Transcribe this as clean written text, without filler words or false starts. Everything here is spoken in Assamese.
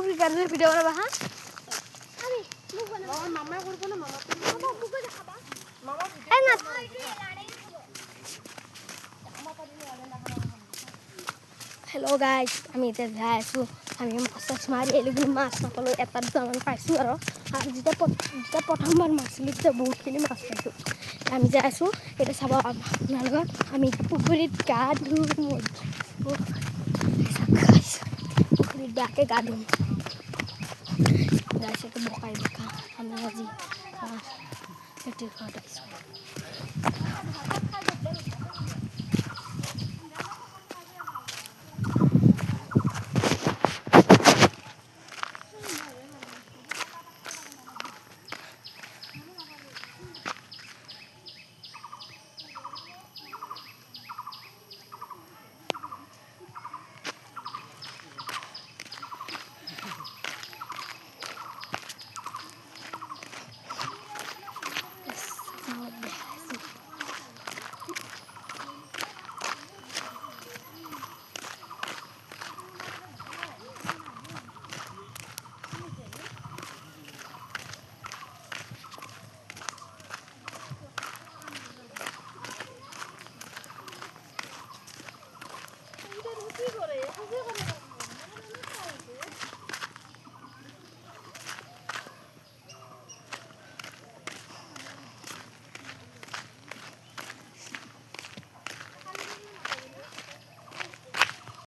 পুকুরি গাড়লে ভিডিও বানাবা হ্যাঁ আমি মুখ বানাবো মামা করব না মামা মামা মুখে দেখাবা মামা এই না হেল্ল' গাইজ আমি এতিয়া যাই আছোঁ আমি মাছ মাৰি এলিগুলি মাছ নাপালোঁ এটা দুটামান পাইছোঁ আৰু যেতিয়া প্ৰথমবাৰ মাছলোঁ তেতিয়া বহুতখিনি মাছ পাইছোঁ আমি যাই আছোঁ এতিয়া চাব আপোনালোকক আমি পুখুৰীত গা ধুওঁ পুখুৰীত বেয়াকৈ গা ধুওঁ গাইছে বোকাই বোকা আমি আজি খেতিৰ ঘৰত আহিছোঁ